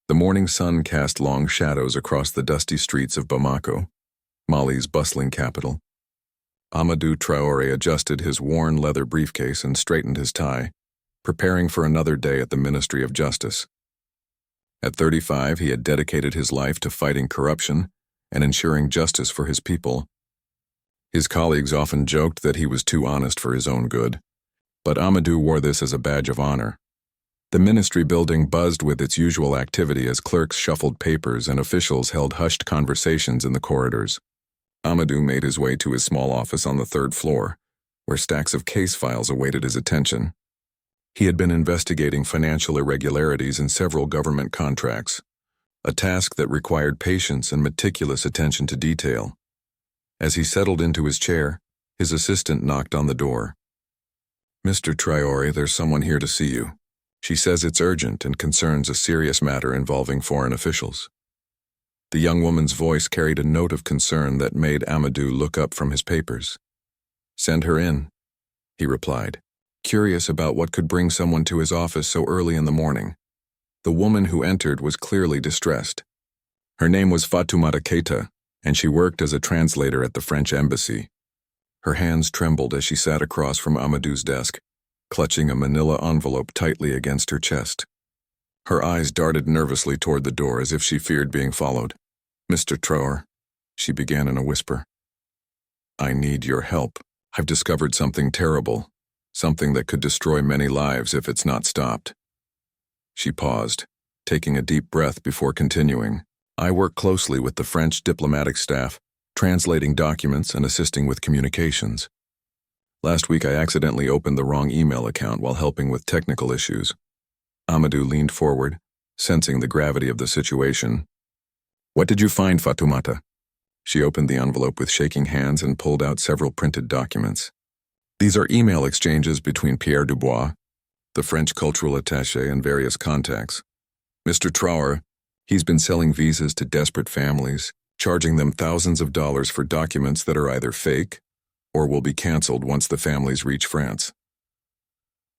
The morning sun cast long shadows across the dusty streets of Bamako, Mali's bustling capital. Amadou Traore adjusted his worn leather briefcase and straightened his tie, preparing for another day at the Ministry of Justice. At 35, he had dedicated his life to fighting corruption and ensuring justice for his people. His colleagues often joked that he was too honest for his own good, but Amadou wore this as a badge of honor. The ministry building buzzed with its usual activity as clerks shuffled papers and officials held hushed conversations in the corridors. Amadou made his way to his small office on the third floor, where stacks of case files awaited his attention. He had been investigating financial irregularities in several government contracts, a task that required patience and meticulous attention to detail. As he settled into his chair, his assistant knocked on the door. "Mr. Traore, there's someone here to see you. She says it's urgent and concerns a serious matter involving foreign officials." The young woman's voice carried a note of concern that made Amadou look up from his papers. "Send her in," he replied, curious about what could bring someone to his office so early in the morning. The woman who entered was clearly distressed. Her name was Fatoumata Keita, and she worked as a translator at the French embassy. Her hands trembled as she sat across from Amadou's desk, clutching a manila envelope tightly against her chest. Her eyes darted nervously toward the door as if she feared being followed. "Mr. Traore," she began in a whisper, "I need your help. I've discovered something terrible, something that could destroy many lives if it's not stopped." She paused, taking a deep breath before continuing. "I work closely with the French diplomatic staff, translating documents and assisting with communications. Last week I accidentally opened the wrong email account while helping with technical issues." Amadou leaned forward, sensing the gravity of the situation. "What did you find, Fatoumata?" She opened the envelope with shaking hands and pulled out several printed documents. "These are email exchanges between Pierre Dubois, the French cultural attaché, and various contacts. Mr. Traore, he's been selling visas to desperate families, charging them thousands of dollars for documents that are either fake or will be cancelled once the families reach France."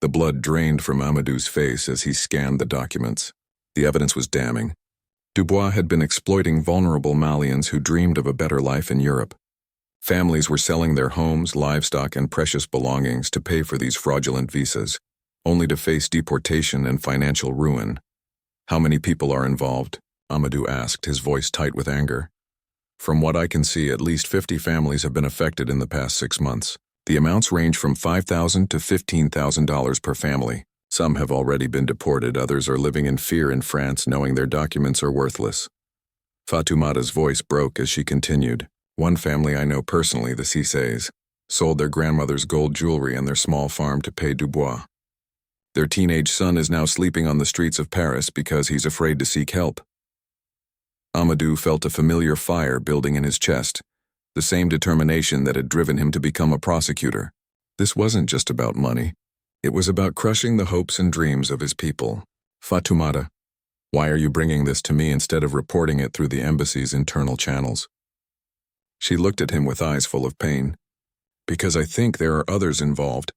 The blood drained from Amadou's face as he scanned the documents. The evidence was damning. Dubois had been exploiting vulnerable Malians who dreamed of a better life in Europe. Families were selling their homes, livestock, and precious belongings to pay for these fraudulent visas, only to face deportation and financial ruin. "How many people are involved?" Amadou asked, his voice tight with anger. "From what I can see, at least 50 families have been affected in the past 6 months. The amounts range from $5,000 to $15,000 per family. Some have already been deported, others are living in fear in France knowing their documents are worthless." Fatoumata's voice broke as she continued. "One family I know personally, the Cissés, sold their grandmother's gold jewelry and their small farm to pay Dubois. Their teenage son is now sleeping on the streets of Paris because he's afraid to seek help." Amadou felt a familiar fire building in his chest, the same determination that had driven him to become a prosecutor. This wasn't just about money. It was about crushing the hopes and dreams of his people. "Fatoumata, why are you bringing this to me instead of reporting it through the embassy's internal channels?" She looked at him with eyes full of pain. "Because I think there are others involved.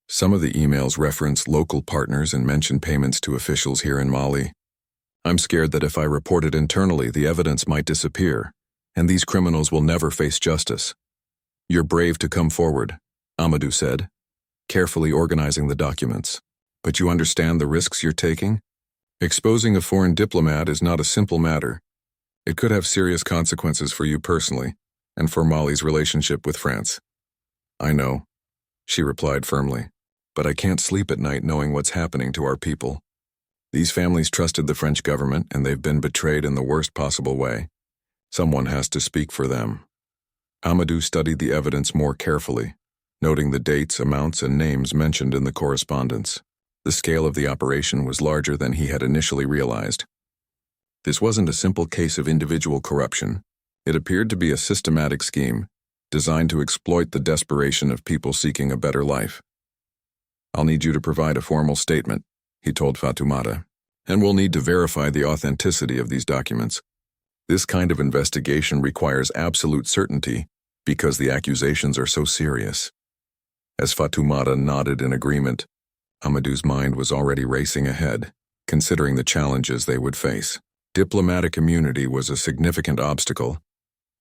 Some of the emails reference local partners and mention payments to officials here in Mali. I'm scared that if I report it internally, the evidence might disappear, and these criminals will never face justice." "You're brave to come forward," Amadou said, carefully organizing the documents. "But you understand the risks you're taking? Exposing a foreign diplomat is not a simple matter. It could have serious consequences for you personally, and for Mali's relationship with France." "I know," she replied firmly, "but I can't sleep at night knowing what's happening to our people. These families trusted the French government, and they've been betrayed in the worst possible way. Someone has to speak for them." Amadou studied the evidence more carefully, noting the dates, amounts, and names mentioned in the correspondence. The scale of the operation was larger than he had initially realized. This wasn't a simple case of individual corruption. It appeared to be a systematic scheme, designed to exploit the desperation of people seeking a better life. "I'll need you to provide a formal statement," he told Fatoumata, "and we'll need to verify the authenticity of these documents. This kind of investigation requires absolute certainty because the accusations are so serious." As Fatoumata nodded in agreement, Amadou's mind was already racing ahead, considering the challenges they would face. Diplomatic immunity was a significant obstacle,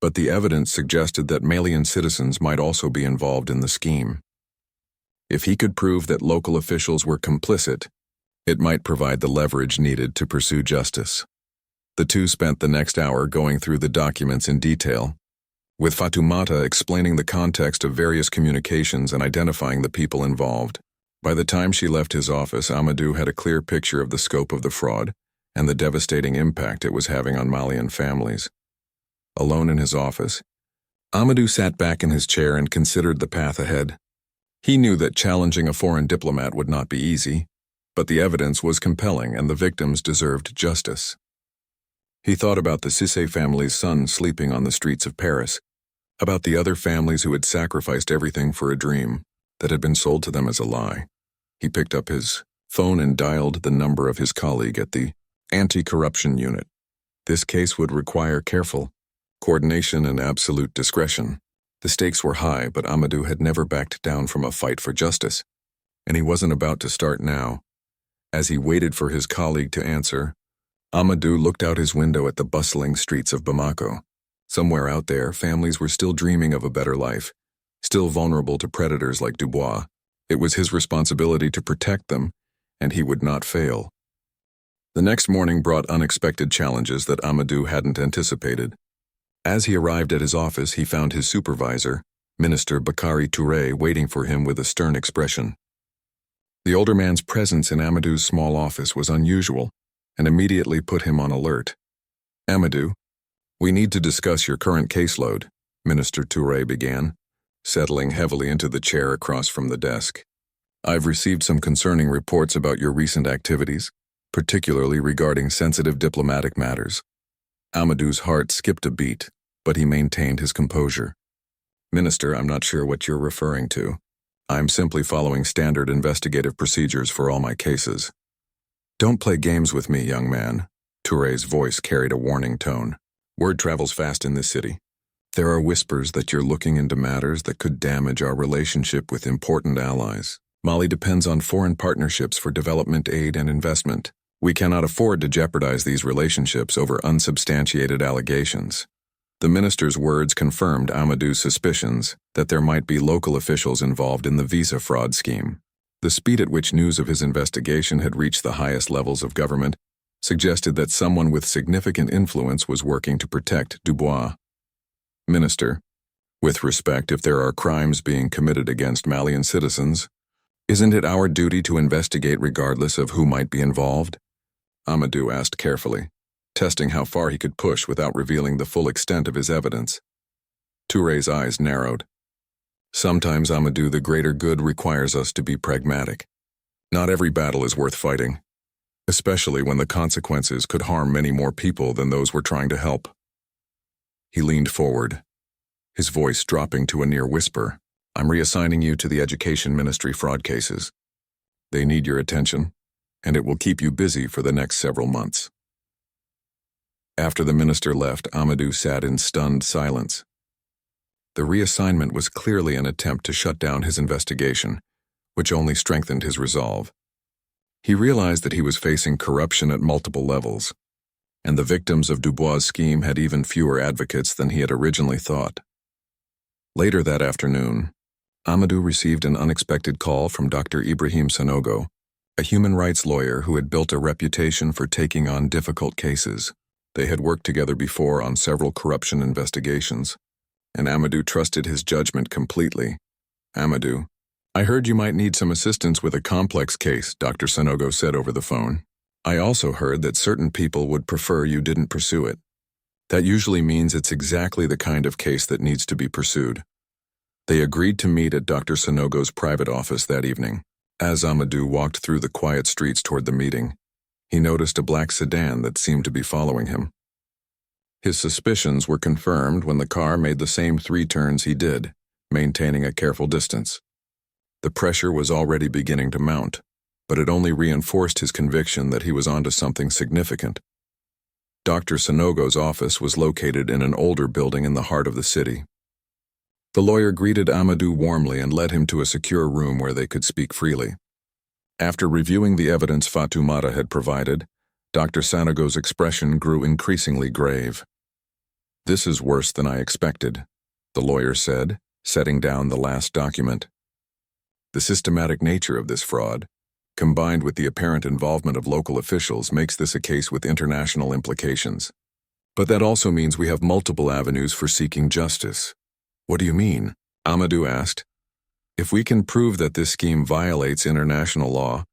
but the evidence suggested that Malian citizens might also be involved in the scheme. If he could prove that local officials were complicit, it might provide the leverage needed to pursue justice. The two spent the next hour going through the documents in detail, with Fatoumata explaining the context of various communications and identifying the people involved. By the time she left his office, Amadou had a clear picture of the scope of the fraud and the devastating impact it was having on Malian families. Alone in his office, Amadou sat back in his chair and considered the path ahead. He knew that challenging a foreign diplomat would not be easy, but the evidence was compelling and the victims deserved justice. He thought about the Cissé family's son sleeping on the streets of Paris, about the other families who had sacrificed everything for a dream that had been sold to them as a lie. He picked up his phone and dialed the number of his colleague at the anti-corruption unit. This case would require careful coordination and absolute discretion. The stakes were high, but Amadou had never backed down from a fight for justice, and he wasn't about to start now. As he waited for his colleague to answer, Amadou looked out his window at the bustling streets of Bamako. Somewhere out there, families were still dreaming of a better life, still vulnerable to predators like Dubois. It was his responsibility to protect them, and he would not fail. The next morning brought unexpected challenges that Amadou hadn't anticipated. As he arrived at his office, he found his supervisor, Minister Bakary Touré, waiting for him with a stern expression. The older man's presence in Amadou's small office was unusual and immediately put him on alert. "Amadou, we need to discuss your current caseload," Minister Touré began, settling heavily into the chair across from the desk. "I've received some concerning reports about your recent activities, particularly regarding sensitive diplomatic matters." Amadou's heart skipped a beat, but he maintained his composure. "Minister, I'm not sure what you're referring to. I'm simply following standard investigative procedures for all my cases." "Don't play games with me, young man." Touré's voice carried a warning tone. "Word travels fast in this city. There are whispers that you're looking into matters that could damage our relationship with important allies. Mali depends on foreign partnerships for development aid and investment. We cannot afford to jeopardize these relationships over unsubstantiated allegations." The minister's words confirmed Amadou's suspicions that there might be local officials involved in the visa fraud scheme. The speed at which news of his investigation had reached the highest levels of government suggested that someone with significant influence was working to protect Dubois. "Minister, with respect, if there are crimes being committed against Malian citizens, isn't it our duty to investigate regardless of who might be involved?" Amadou asked carefully, testing how far he could push without revealing the full extent of his evidence. Touré's eyes narrowed. "Sometimes, Amadou, the greater good requires us to be pragmatic. Not every battle is worth fighting, especially when the consequences could harm many more people than those we're trying to help." He leaned forward, his voice dropping to a near whisper. "I'm reassigning you to the Education Ministry fraud cases. They need your attention, and it will keep you busy for the next several months." After the minister left, Amadou sat in stunned silence. The reassignment was clearly an attempt to shut down his investigation, which only strengthened his resolve. He realized that he was facing corruption at multiple levels, and the victims of Dubois' scheme had even fewer advocates than he had originally thought. Later that afternoon, Amadou received an unexpected call from Dr. Ibrahim Sanogo, a human rights lawyer who had built a reputation for taking on difficult cases. They had worked together before on several corruption investigations, and Amadou trusted his judgment completely. "Amadou, I heard you might need some assistance with a complex case," Dr. Sanogo said over the phone. "I also heard that certain people would prefer you didn't pursue it. That usually means it's exactly the kind of case that needs to be pursued." They agreed to meet at Dr. Sanogo's private office that evening. As Amadou walked through the quiet streets toward the meeting, he noticed a black sedan that seemed to be following him. His suspicions were confirmed when the car made the same 3 turns he did, maintaining a careful distance. The pressure was already beginning to mount, but it only reinforced his conviction that he was onto something significant. Dr. Sanogo's office was located in an older building in the heart of the city. The lawyer greeted Amadou warmly and led him to a secure room where they could speak freely. After reviewing the evidence Fatoumata had provided, Dr. Sanogo's expression grew increasingly grave. "This is worse than I expected," the lawyer said, setting down the last document. "The systematic nature of this fraud, combined with the apparent involvement of local officials, makes this a case with international implications. But that also means we have multiple avenues for seeking justice." "What do you mean?" Amadou asked. "If we can prove that this scheme violates international law,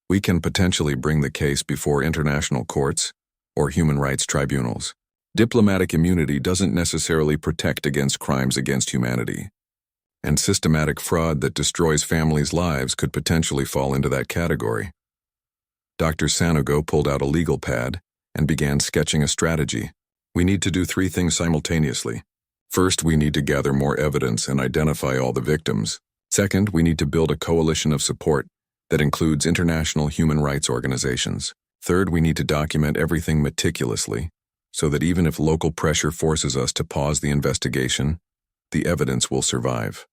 we can potentially bring the case before international courts or human rights tribunals. Diplomatic immunity doesn't necessarily protect against crimes against humanity, and systematic fraud that destroys families' lives could potentially fall into that category." Dr. Sanogo pulled out a legal pad and began sketching a strategy. "We need to do 3 things simultaneously. First, we need to gather more evidence and identify all the victims. Second, we need to build a coalition of support that includes international human rights organizations. Third, we need to document everything meticulously so that even if local pressure forces us to pause the investigation, the evidence will survive."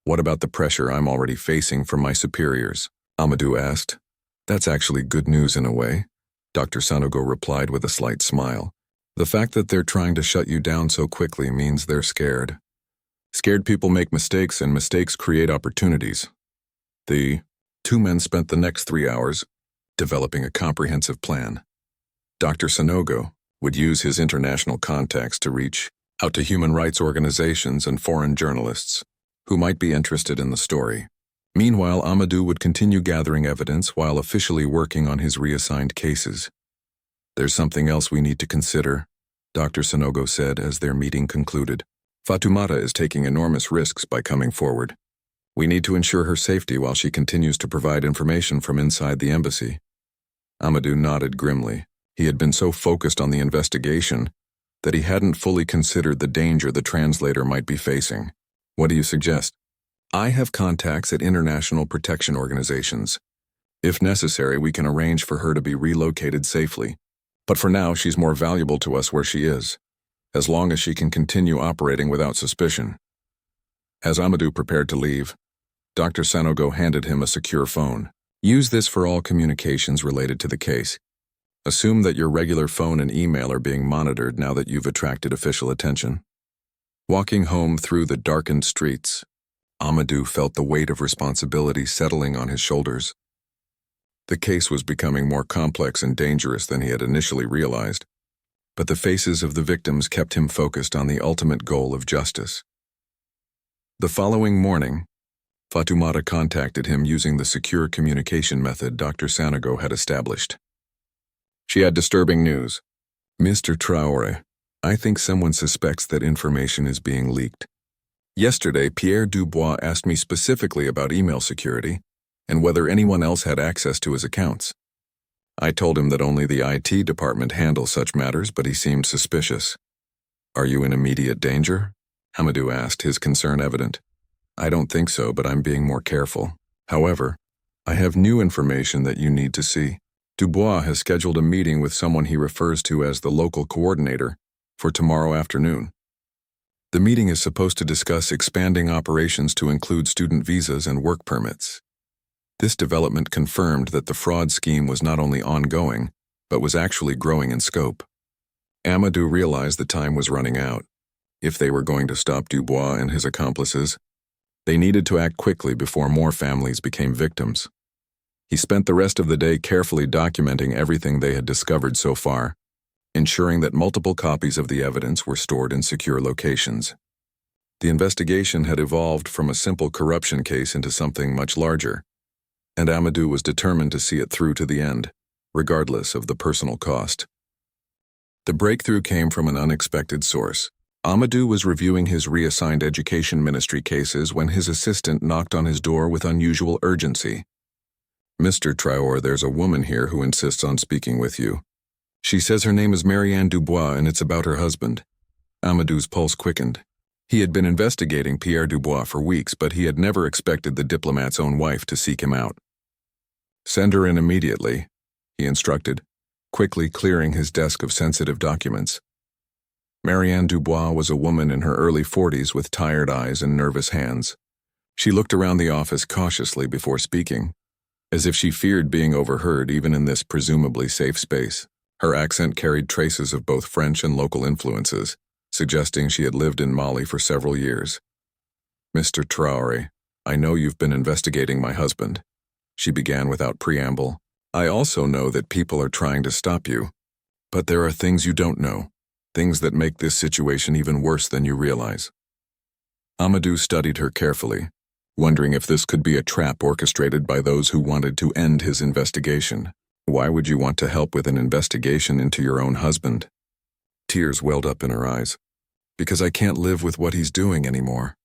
"What about the pressure I'm already facing from my superiors?" Amadou asked. "That's actually good news in a way," Dr. Sanogo replied with a slight smile. "The fact that they're trying to shut you down so quickly means they're scared. Scared people make mistakes, and mistakes create opportunities." The 2 men spent the next 3 hours developing a comprehensive plan. Dr. Sanogo would use his international contacts to reach out to human rights organizations and foreign journalists who might be interested in the story. Meanwhile, Amadou would continue gathering evidence while officially working on his reassigned cases. "There's something else we need to consider," Dr. Sanogo said as their meeting concluded. "Fatoumata is taking enormous risks by coming forward. We need to ensure her safety while she continues to provide information from inside the embassy." Amadou nodded grimly. He had been so focused on the investigation that he hadn't fully considered the danger the translator might be facing. "What do you suggest?" "I have contacts at international protection organizations. If necessary, we can arrange for her to be relocated safely. But for now, she's more valuable to us where she is, as long as she can continue operating without suspicion." As Amadou prepared to leave, Dr. Sanogo handed him a secure phone. "Use this for all communications related to the case. Assume that your regular phone and email are being monitored now that you've attracted official attention." Walking home through the darkened streets, Amadou felt the weight of responsibility settling on his shoulders. The case was becoming more complex and dangerous than he had initially realized, but the faces of the victims kept him focused on the ultimate goal of justice. The following morning, Fatoumata contacted him using the secure communication method Dr. Sanogo had established. She had disturbing news. "Mr. Traore, I think someone suspects that information is being leaked. Yesterday, Pierre Dubois asked me specifically about email security and whether anyone else had access to his accounts. I told him that only the IT department handles such matters, but he seemed suspicious." "Are you in immediate danger?" Amadou asked, his concern evident. "I don't think so, but I'm being more careful. However, I have new information that you need to see. Dubois has scheduled a meeting with someone he refers to as the local coordinator for tomorrow afternoon. The meeting is supposed to discuss expanding operations to include student visas and work permits." This development confirmed that the fraud scheme was not only ongoing, but was actually growing in scope. Amadou realized the time was running out. If they were going to stop Dubois and his accomplices, they needed to act quickly before more families became victims. He spent the rest of the day carefully documenting everything they had discovered so far, ensuring that multiple copies of the evidence were stored in secure locations. The investigation had evolved from a simple corruption case into something much larger, and Amadou was determined to see it through to the end, regardless of the personal cost. The breakthrough came from an unexpected source. Amadou was reviewing his reassigned education ministry cases when his assistant knocked on his door with unusual urgency. "Mr. Traore, there's a woman here who insists on speaking with you. She says her name is Marianne Dubois and it's about her husband." Amadou's pulse quickened. He had been investigating Pierre Dubois for weeks, but he had never expected the diplomat's own wife to seek him out. "Send her in immediately," he instructed, quickly clearing his desk of sensitive documents. Marianne Dubois was a woman in her early 40s with tired eyes and nervous hands. She looked around the office cautiously before speaking, as if she feared being overheard even in this presumably safe space. Her accent carried traces of both French and local influences, suggesting she had lived in Mali for several years. "Mr. Traore, I know you've been investigating my husband," she began without preamble. "I also know that people are trying to stop you. But there are things you don't know, things that make this situation even worse than you realize." Amadou studied her carefully, wondering if this could be a trap orchestrated by those who wanted to end his investigation. Why would you want to help with an investigation into your own husband? Tears welled up in her eyes. "Because I can't live with what he's doing anymore.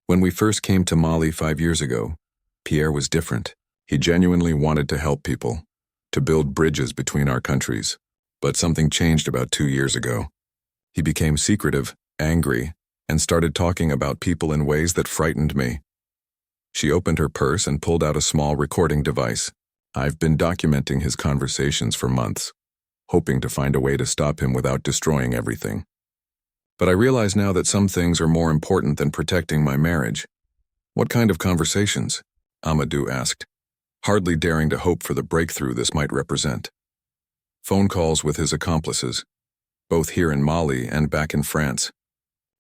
When we first came to Mali 5 years ago, Pierre was different. He genuinely wanted to help people, to build bridges between our countries. But something changed about 2 years ago. He became secretive, angry, and started talking about people in ways that frightened me." She opened her purse and pulled out a small recording device. "I've been documenting his conversations for months, hoping to find a way to stop him without destroying everything. But I realize now that some things are more important than protecting my marriage." "What kind of conversations?" Amadou asked, hardly daring to hope for the breakthrough this might represent. "Phone calls with his accomplices, both here in Mali and back in France.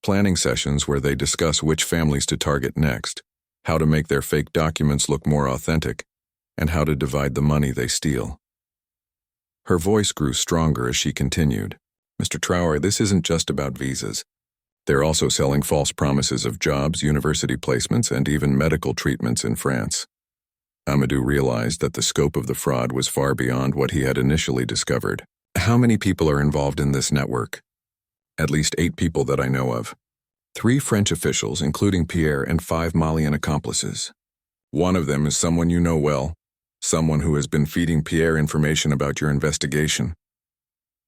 Planning sessions where they discuss which families to target next, how to make their fake documents look more authentic, and how to divide the money they steal." Her voice grew stronger as she continued. "Mr. Traore, this isn't just about visas. They're also selling false promises of jobs, university placements, and even medical treatments in France." Amadou realized that the scope of the fraud was far beyond what he had initially discovered. "How many people are involved in this network?" "At least 8 people that I know of. 3 French officials, including Pierre, and 5 Malian accomplices. One of them is someone you know well, someone who has been feeding Pierre information about your investigation."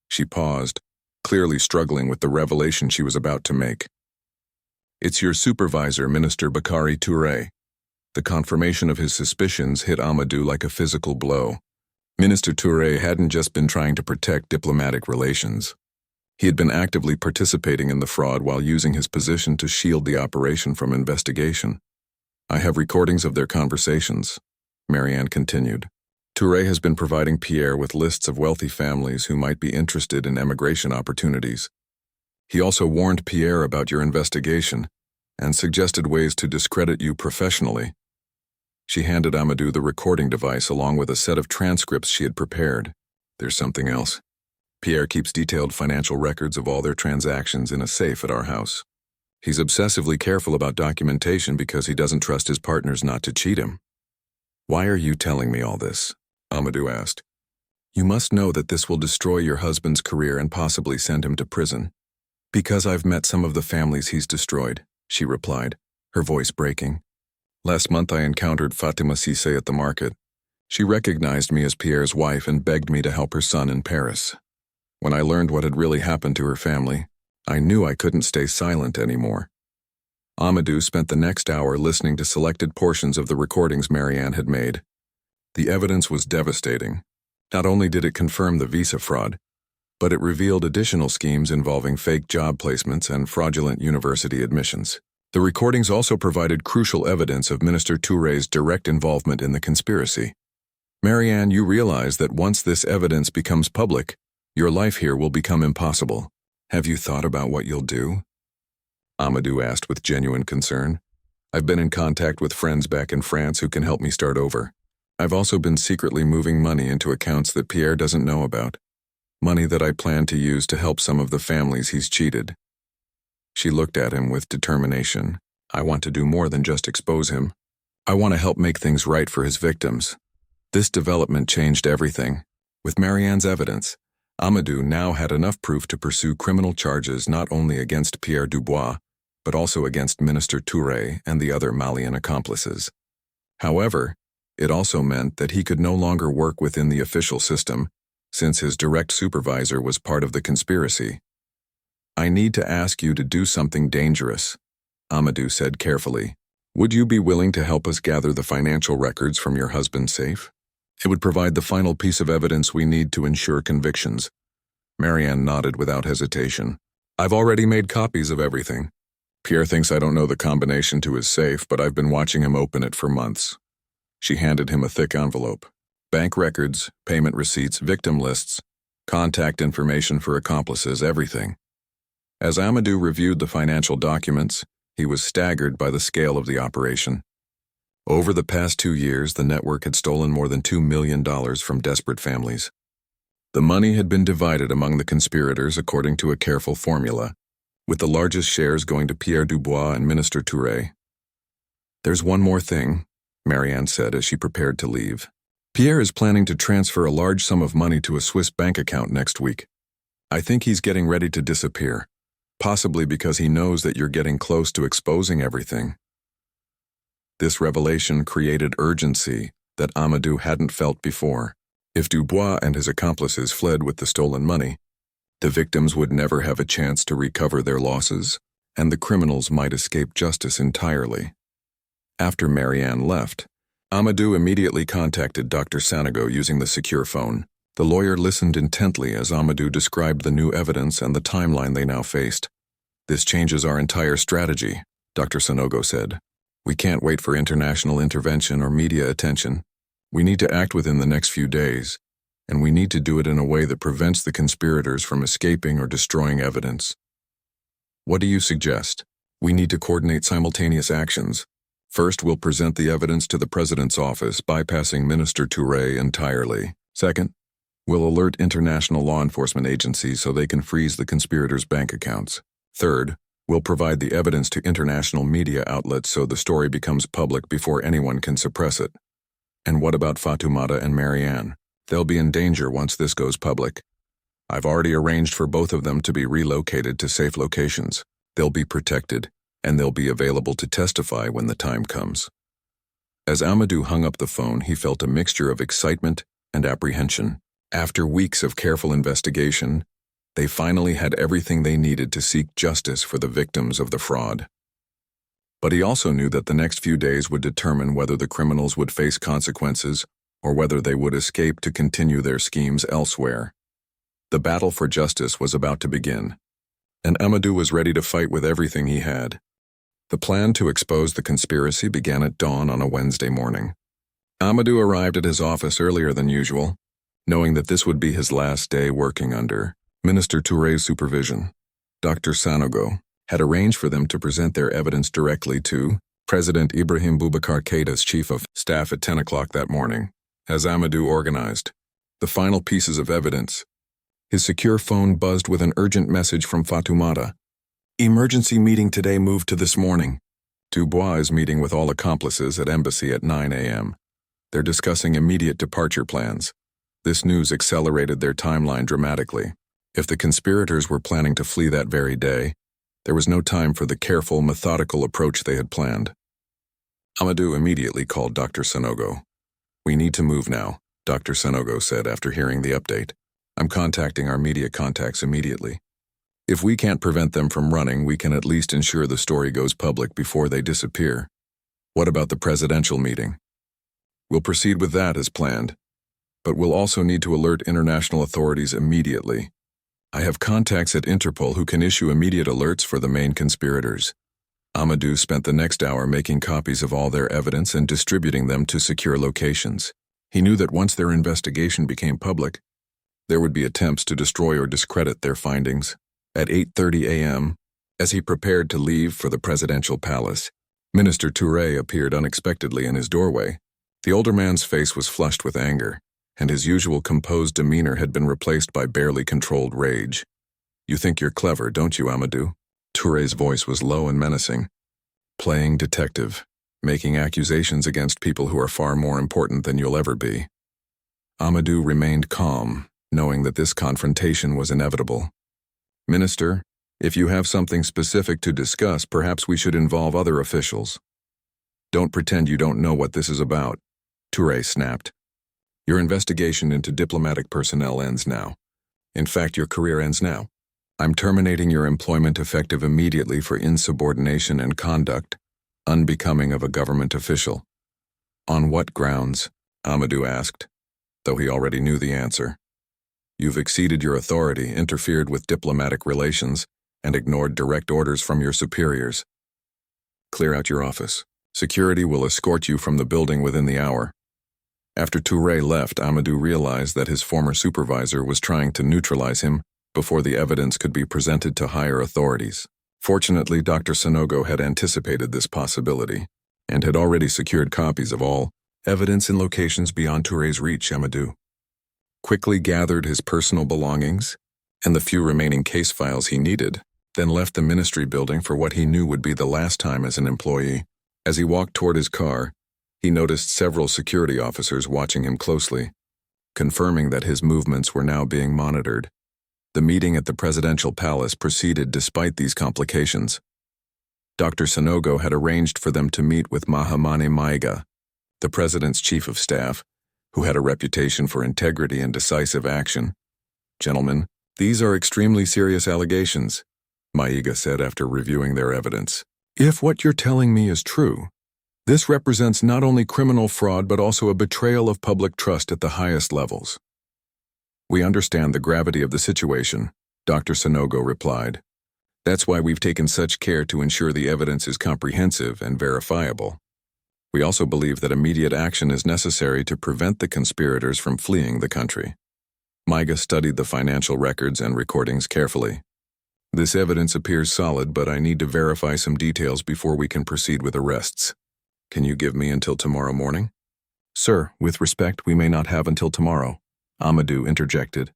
She paused, clearly struggling with the revelation she was about to make. "It's your supervisor, Minister Bakary Touré." The confirmation of his suspicions hit Amadou like a physical blow. Minister Traore hadn't just been trying to protect diplomatic relations. He had been actively participating in the fraud while using his position to shield the operation from investigation. "I have recordings of their conversations," Marianne continued. "Touré has been providing Pierre with lists of wealthy families who might be interested in emigration opportunities. He also warned Pierre about your investigation and suggested ways to discredit you professionally." She handed Amadou the recording device along with a set of transcripts she had prepared. "There's something else. Pierre keeps detailed financial records of all their transactions in a safe at our house. He's obsessively careful about documentation because he doesn't trust his partners not to cheat him." "Why are you telling me all this?" Amadou asked. "You must know that this will destroy your husband's career and possibly send him to prison." "Because I've met some of the families he's destroyed," she replied, her voice breaking. "Last month I encountered Fatima Cissé at the market. She recognized me as Pierre's wife and begged me to help her son in Paris. When I learned what had really happened to her family, I knew I couldn't stay silent anymore." Amadou spent the next hour listening to selected portions of the recordings Marianne had made. The evidence was devastating. Not only did it confirm the visa fraud, but it revealed additional schemes involving fake job placements and fraudulent university admissions. The recordings also provided crucial evidence of Minister Touré's direct involvement in the conspiracy. "Marianne, you realize that once this evidence becomes public, your life here will become impossible. Have you thought about what you'll do?" Amadou asked with genuine concern. "I've been in contact with friends back in France who can help me start over. I've also been secretly moving money into accounts that Pierre doesn't know about. Money that I plan to use to help some of the families he's cheated." She looked at him with determination. "I want to do more than just expose him. I want to help make things right for his victims." This development changed everything. With Marianne's evidence, Amadou now had enough proof to pursue criminal charges not only against Pierre Dubois, but also against Minister Touré and the other Malian accomplices. However, it also meant that he could no longer work within the official system, since his direct supervisor was part of the conspiracy. "I need to ask you to do something dangerous," Amadou said carefully. "Would you be willing to help us gather the financial records from your husband's safe? It would provide the final piece of evidence we need to ensure convictions." Marianne nodded without hesitation. "I've already made copies of everything. Pierre thinks I don't know the combination to his safe, but I've been watching him open it for months." She handed him a thick envelope. "Bank records, payment receipts, victim lists. Contact information for accomplices, everything. As Amadou reviewed the financial documents, he was staggered by the scale of the operation. Over the past 2 years, the network had stolen more than $2 million from desperate families. The money had been divided among the conspirators according to a careful formula, with the largest shares going to Pierre Dubois and Minister Traore. "There's one more thing," Marianne said as she prepared to leave. "Pierre is planning to transfer a large sum of money to a Swiss bank account next week. I think he's getting ready to disappear, possibly because he knows that you're getting close to exposing everything." This revelation created urgency that Amadou hadn't felt before. If Dubois and his accomplices fled with the stolen money, the victims would never have a chance to recover their losses, and the criminals might escape justice entirely. After Marianne left, Amadou immediately contacted Dr. Sanogo using the secure phone. The lawyer listened intently as Amadou described the new evidence and the timeline they now faced. "This changes our entire strategy," Dr. Sanogo said. "We can't wait for international intervention or media attention. We need to act within the next few days, and we need to do it in a way that prevents the conspirators from escaping or destroying evidence." "What do you suggest?" "We need to coordinate simultaneous actions. First, we'll present the evidence to the president's office, bypassing Minister Traore entirely. Second, we'll alert international law enforcement agencies so they can freeze the conspirators' bank accounts. Third, we'll provide the evidence to international media outlets so the story becomes public before anyone can suppress it." "And what about Fatoumata and Marianne? They'll be in danger once this goes public. I've already arranged for both of them to be relocated to safe locations. They'll be protected, and they'll be available to testify when the time comes." As Amadou hung up the phone, he felt a mixture of excitement and apprehension. After weeks of careful investigation, they finally had everything they needed to seek justice for the victims of the fraud. But he also knew that the next few days would determine whether the criminals would face consequences or whether they would escape to continue their schemes elsewhere. The battle for justice was about to begin, and Amadou was ready to fight with everything he had. The plan to expose the conspiracy began at dawn on a Wednesday morning. Amadou arrived at his office earlier than usual, knowing that this would be his last day working under Minister Touré's supervision. Dr. Sanogo had arranged for them to present their evidence directly to President Ibrahim Boubacar Keita's chief of staff at 10 o'clock that morning. As Amadou organized the final pieces of evidence, his secure phone buzzed with an urgent message from Fatoumata. "Emergency meeting today moved to this morning. Dubois is meeting with all accomplices at embassy at 9 a.m. They're discussing immediate departure plans." This news accelerated their timeline dramatically. If the conspirators were planning to flee that very day, there was no time for the careful, methodical approach they had planned. Amadou immediately called Dr. Sanogo. "We need to move now," Dr. Sanogo said after hearing the update. "I'm contacting our media contacts immediately. If we can't prevent them from running, we can at least ensure the story goes public before they disappear." "What about the presidential meeting?" "We'll proceed with that as planned, but we'll also need to alert international authorities immediately. I have contacts at Interpol who can issue immediate alerts for the main conspirators." Amadou spent the next hour making copies of all their evidence and distributing them to secure locations. He knew that once their investigation became public, there would be attempts to destroy or discredit their findings. At 8:30 a.m., as he prepared to leave for the presidential palace, Minister Traore appeared unexpectedly in his doorway. The older man's face was flushed with anger, and his usual composed demeanor had been replaced by barely controlled rage. "You think you're clever, don't you, Amadou?" Touré's voice was low and menacing. "Playing detective, making accusations against people who are far more important than you'll ever be." Amadou remained calm, knowing that this confrontation was inevitable. "Minister, if you have something specific to discuss, perhaps we should involve other officials." "Don't pretend you don't know what this is about," Traore snapped. "Your investigation into diplomatic personnel ends now. In fact, your career ends now. I'm terminating your employment effective immediately for insubordination and conduct unbecoming of a government official." "On what grounds?" Amadou asked, though he already knew the answer. "You've exceeded your authority, interfered with diplomatic relations, and ignored direct orders from your superiors. Clear out your office. Security will escort you from the building within the hour." After Traore left, Amadou realized that his former supervisor was trying to neutralize him before the evidence could be presented to higher authorities. Fortunately, Dr. Sanogo had anticipated this possibility and had already secured copies of all evidence in locations beyond Traure's reach. Amadou quickly gathered his personal belongings and the few remaining case files he needed, then left the ministry building for what he knew would be the last time as an employee. As he walked toward his car, he noticed several security officers watching him closely, confirming that his movements were now being monitored. The meeting at the presidential palace proceeded despite these complications. Dr. Sanogo had arranged for them to meet with Mahamane Maiga, the president's chief of staff, who had a reputation for integrity and decisive action. "Gentlemen, these are extremely serious allegations," Maiga said after reviewing their evidence. "If what you're telling me is true, this represents not only criminal fraud but also a betrayal of public trust at the highest levels." "We understand the gravity of the situation," Dr. Sanogo replied. "That's why we've taken such care to ensure the evidence is comprehensive and verifiable. We also believe that immediate action is necessary to prevent the conspirators from fleeing the country." Maiga studied the financial records and recordings carefully. "This evidence appears solid, but I need to verify some details before we can proceed with arrests. Can you give me until tomorrow morning?" "Sir, with respect, we may not have until tomorrow," Amadou interjected.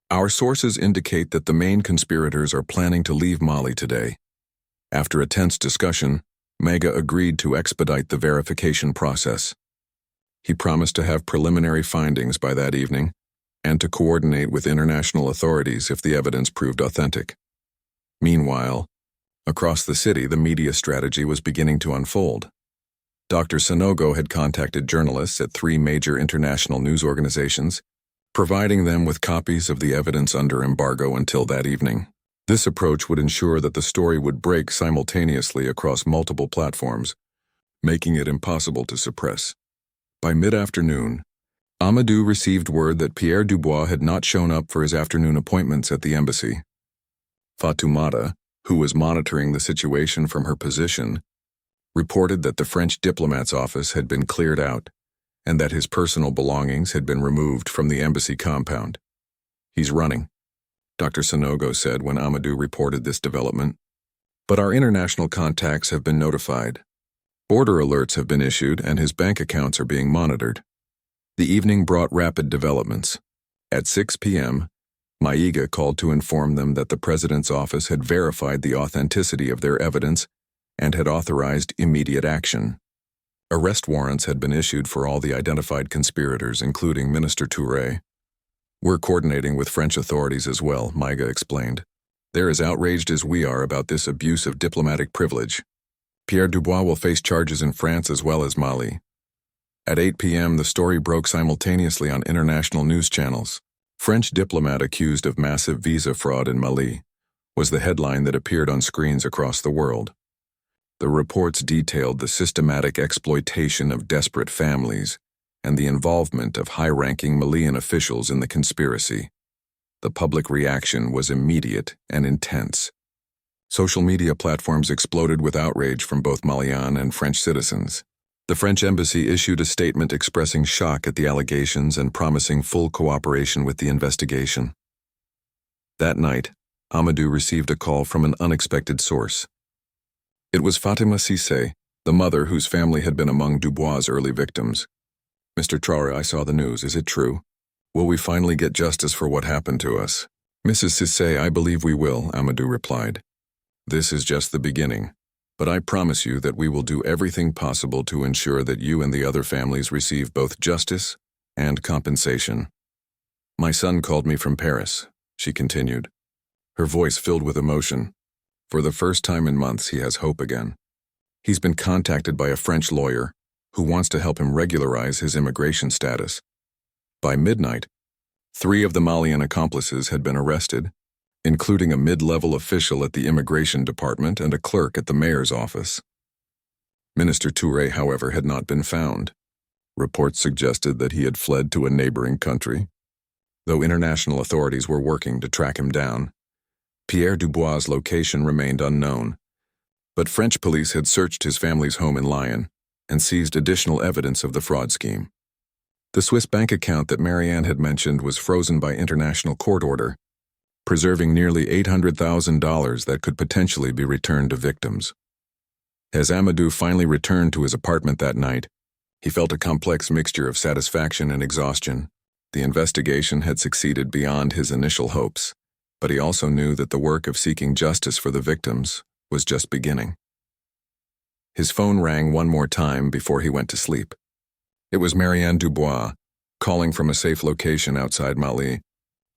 "Our sources indicate that the main conspirators are planning to leave Mali today." After a tense discussion, Maiga agreed to expedite the verification process. He promised to have preliminary findings by that evening and to coordinate with international authorities if the evidence proved authentic. Meanwhile, across the city, the media strategy was beginning to unfold. Dr. Sanogo had contacted journalists at 3 major international news organizations, providing them with copies of the evidence under embargo until that evening. This approach would ensure that the story would break simultaneously across multiple platforms, making it impossible to suppress. By mid-afternoon, Amadou received word that Pierre Dubois had not shown up for his afternoon appointments at the embassy. Fatoumata, who was monitoring the situation from her position, reported that the French diplomat's office had been cleared out and that his personal belongings had been removed from the embassy compound. "He's running," Dr. Sanogo said when Amadou reported this development. "But our international contacts have been notified. Border alerts have been issued and his bank accounts are being monitored." The evening brought rapid developments. At 6 p.m., Maiga called to inform them that the president's office had verified the authenticity of their evidence and had authorized immediate action. Arrest warrants had been issued for all the identified conspirators, including Minister Traore. "We're coordinating with French authorities as well," Maiga explained. "They're as outraged as we are about this abuse of diplomatic privilege. Pierre Dubois will face charges in France as well as Mali." At 8 p.m., the story broke simultaneously on international news channels. "French diplomat accused of massive visa fraud in Mali" was the headline that appeared on screens across the world. The reports detailed the systematic exploitation of desperate families and the involvement of high-ranking Malian officials in the conspiracy. The public reaction was immediate and intense. Social media platforms exploded with outrage from both Malian and French citizens. The French embassy issued a statement expressing shock at the allegations and promising full cooperation with the investigation. That night, Amadou received a call from an unexpected source. It was Fatima Cissé, the mother whose family had been among Dubois' early victims. "Mr. Traore, I saw the news. Is it true? Will we finally get justice for what happened to us?" "Mrs. Cissé, I believe we will," Amadou replied. "This is just the beginning, but I promise you that we will do everything possible to ensure that you and the other families receive both justice and compensation." "My son called me from Paris," she continued, her voice filled with emotion. "For the first time in months, he has hope again. He's been contacted by a French lawyer who wants to help him regularize his immigration status." By midnight, 3 of the Malian accomplices had been arrested, including a mid-level official at the immigration department and a clerk at the mayor's office. Minister Traore, however, had not been found. Reports suggested that he had fled to a neighboring country. Though international authorities were working to track him down, Pierre Dubois' location remained unknown. But French police had searched his family's home in Lyon and seized additional evidence of the fraud scheme. The Swiss bank account that Marianne had mentioned was frozen by international court order, preserving nearly $800,000 that could potentially be returned to victims. As Amadou finally returned to his apartment that night, he felt a complex mixture of satisfaction and exhaustion. The investigation had succeeded beyond his initial hopes, but he also knew that the work of seeking justice for the victims was just beginning. His phone rang one more time before he went to sleep. It was Marianne Dubois, calling from a safe location outside Mali.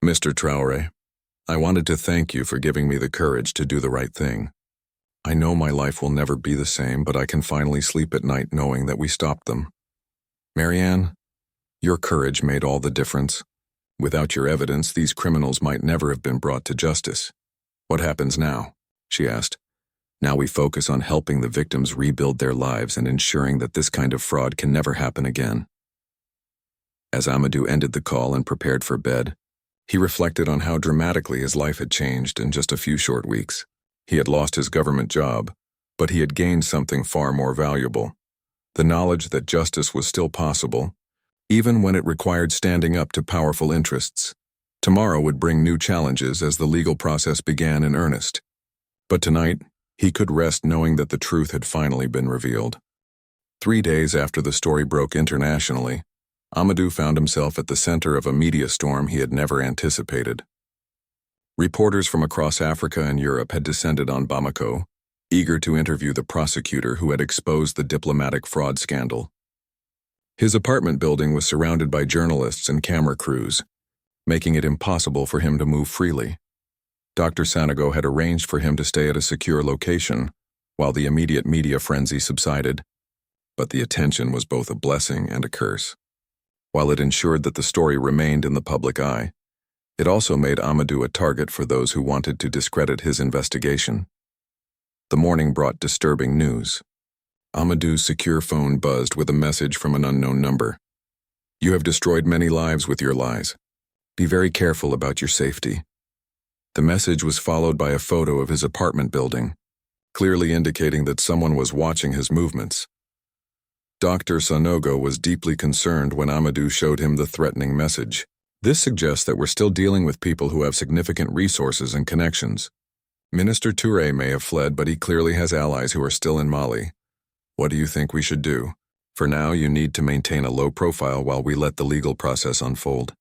"Mr. Traore, I wanted to thank you for giving me the courage to do the right thing. I know my life will never be the same, but I can finally sleep at night knowing that we stopped them. Marianne, your courage made all the difference. Without your evidence, these criminals might never have been brought to justice. What happens now?" she asked. "Now we focus on helping the victims rebuild their lives and ensuring that this kind of fraud can never happen again." As Amadou ended the call and prepared for bed, he reflected on how dramatically his life had changed in just a few short weeks. He had lost his government job, but he had gained something far more valuable: the knowledge that justice was still possible, even when it required standing up to powerful interests. Tomorrow would bring new challenges as the legal process began in earnest. But tonight, he could rest knowing that the truth had finally been revealed. 3 days after the story broke internationally, Amadou found himself at the center of a media storm he had never anticipated. Reporters from across Africa and Europe had descended on Bamako, eager to interview the prosecutor who had exposed the diplomatic fraud scandal. His apartment building was surrounded by journalists and camera crews, making it impossible for him to move freely. Dr. Sanogo had arranged for him to stay at a secure location while the immediate media frenzy subsided, but the attention was both a blessing and a curse. While it ensured that the story remained in the public eye, it also made Amadou a target for those who wanted to discredit his investigation. The morning brought disturbing news. Amadou's secure phone buzzed with a message from an unknown number. "You have destroyed many lives with your lies. Be very careful about your safety." The message was followed by a photo of his apartment building, clearly indicating that someone was watching his movements. Dr. Sanogo was deeply concerned when Amadou showed him the threatening message. "This suggests that we're still dealing with people who have significant resources and connections. Minister Traore may have fled, but he clearly has allies who are still in Mali. What do you think we should do? For now, you need to maintain a low profile while we let the legal process unfold.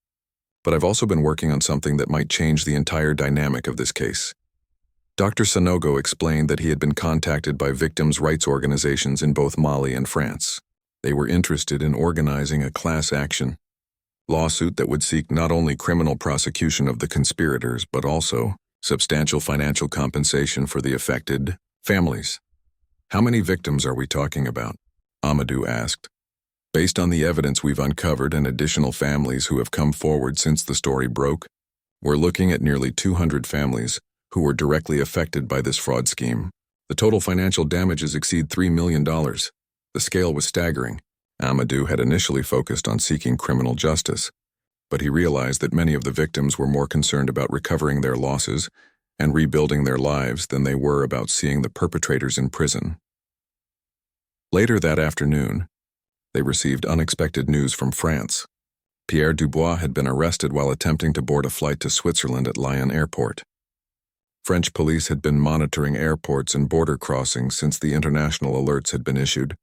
But I've also been working on something that might change the entire dynamic of this case." Dr. Sanogo explained that he had been contacted by victims' rights organizations in both Mali and France. They were interested in organizing a class action lawsuit that would seek not only criminal prosecution of the conspirators, but also substantial financial compensation for the affected families. "How many victims are we talking about?" Amadou asked. "Based on the evidence we've uncovered and additional families who have come forward since the story broke, we're looking at nearly 200 families who were directly affected by this fraud scheme. The total financial damages exceed $3 million. The scale was staggering. Amadou had initially focused on seeking criminal justice, but he realized that many of the victims were more concerned about recovering their losses and rebuilding their lives than they were about seeing the perpetrators in prison. Later that afternoon, they received unexpected news from France. Pierre Dubois had been arrested while attempting to board a flight to Switzerland at Lyon Airport. French police had been monitoring airports and border crossings since the international alerts had been issued,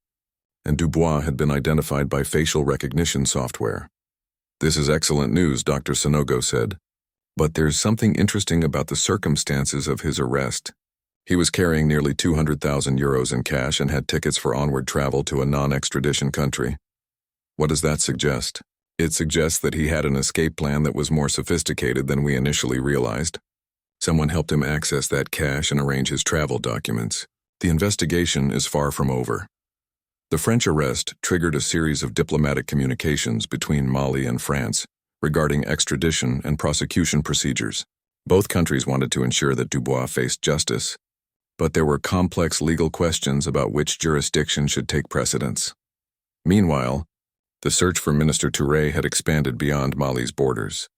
and Dubois had been identified by facial recognition software. "This is excellent news," Dr. Sanogo said. "But there's something interesting about the circumstances of his arrest. He was carrying nearly 200,000 euros in cash and had tickets for onward travel to a non-extradition country. What does that suggest?" "It suggests that he had an escape plan that was more sophisticated than we initially realized. Someone helped him access that cash and arrange his travel documents. The investigation is far from over." The French arrest triggered a series of diplomatic communications between Mali and France regarding extradition and prosecution procedures. Both countries wanted to ensure that Dubois faced justice, but there were complex legal questions about which jurisdiction should take precedence. Meanwhile, the search for Minister Traore had expanded beyond Mali's borders.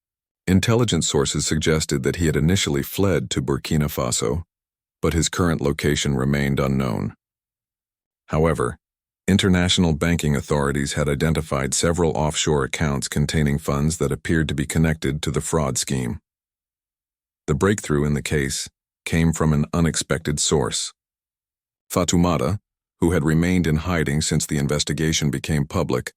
Intelligence sources suggested that he had initially fled to Burkina Faso, but his current location remained unknown. However, International banking authorities had identified several offshore accounts containing funds that appeared to be connected to the fraud scheme. The breakthrough in the case came from an unexpected source. Fatoumata, who had remained in hiding since the investigation became public,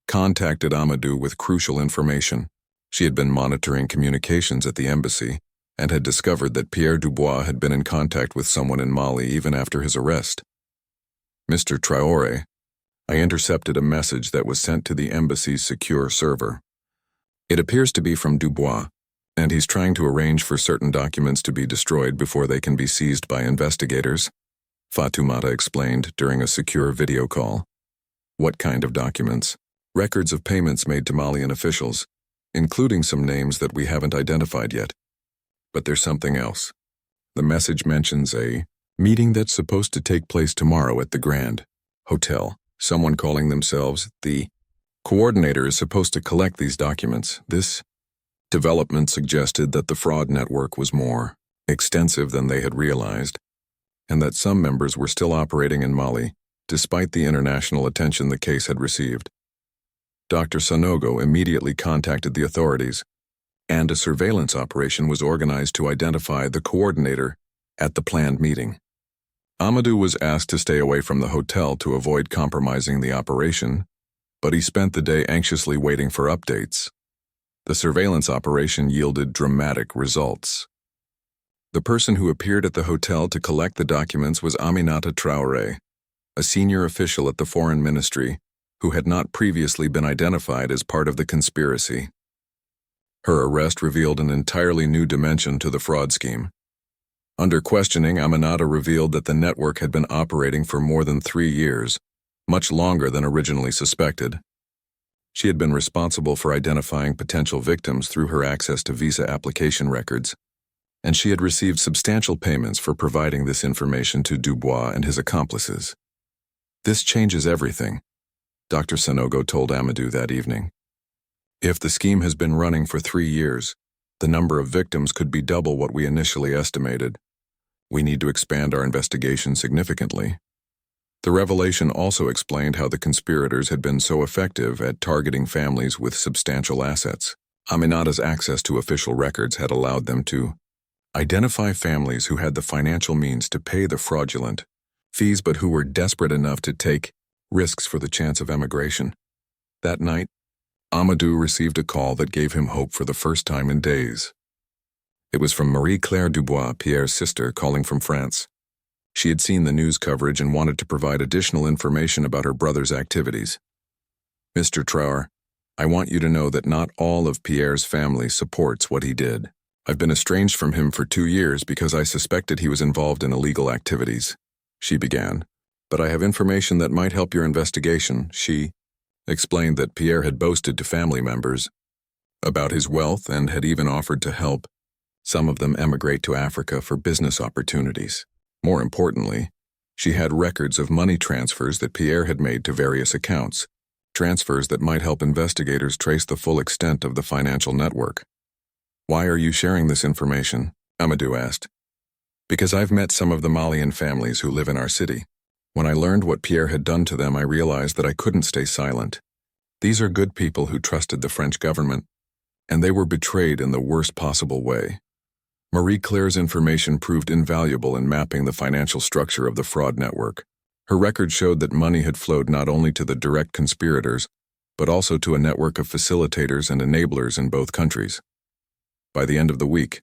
contacted Amadou with crucial information. She had been monitoring communications at the embassy and had discovered that Pierre Dubois had been in contact with someone in Mali even after his arrest. "Mr. Traore, I intercepted a message that was sent to the embassy's secure server. It appears to be from Dubois, and he's trying to arrange for certain documents to be destroyed before they can be seized by investigators," Fatoumata explained during a secure video call. "What kind of documents?" "Records of payments made to Malian officials, including some names that we haven't identified yet. But there's something else. The message mentions a meeting that's supposed to take place tomorrow at the Grand Hotel. Someone calling themselves the coordinator is supposed to collect these documents. This development suggested that the fraud network was more extensive than they had realized, and that some members were still operating in Mali, despite the international attention the case had received. Dr. Sanogo immediately contacted the authorities, and a surveillance operation was organized to identify the coordinator at the planned meeting. Amadou was asked to stay away from the hotel to avoid compromising the operation, but he spent the day anxiously waiting for updates. The surveillance operation yielded dramatic results. The person who appeared at the hotel to collect the documents was Aminata Traore, a senior official at the Foreign Ministry who had not previously been identified as part of the conspiracy. Her arrest revealed an entirely new dimension to the fraud scheme. Under questioning, Aminata revealed that the network had been operating for more than 3 years, much longer than originally suspected. She had been responsible for identifying potential victims through her access to visa application records, and she had received substantial payments for providing this information to Dubois and his accomplices. "This changes everything," Dr. Sanogo told Amadou that evening. "If the scheme has been running for 3 years, the number of victims could be double what we initially estimated. We need to expand our investigation significantly." The revelation also explained how the conspirators had been so effective at targeting families with substantial assets. Aminata's access to official records had allowed them to identify families who had the financial means to pay the fraudulent fees but who were desperate enough to take risks for the chance of emigration. That night, Amadou received a call that gave him hope for the first time in days. It was from Marie-Claire Dubois, Pierre's sister, calling from France. She had seen the news coverage and wanted to provide additional information about her brother's activities. "Mr. Traore, I want you to know that not all of Pierre's family supports what he did. I've been estranged from him for 2 years because I suspected he was involved in illegal activities," she began. "But I have information that might help your investigation." She explained that Pierre had boasted to family members about his wealth and had even offered to help some of them emigrate to Africa for business opportunities. More importantly, she had records of money transfers that Pierre had made to various accounts, transfers that might help investigators trace the full extent of the financial network. "Why are you sharing this information?" Amadou asked. "Because I've met some of the Malian families who live in our city. When I learned what Pierre had done to them, I realized that I couldn't stay silent. These are good people who trusted the French government, and they were betrayed in the worst possible way." Marie-Claire's information proved invaluable in mapping the financial structure of the fraud network. Her record showed that money had flowed not only to the direct conspirators, but also to a network of facilitators and enablers in both countries. By the end of the week,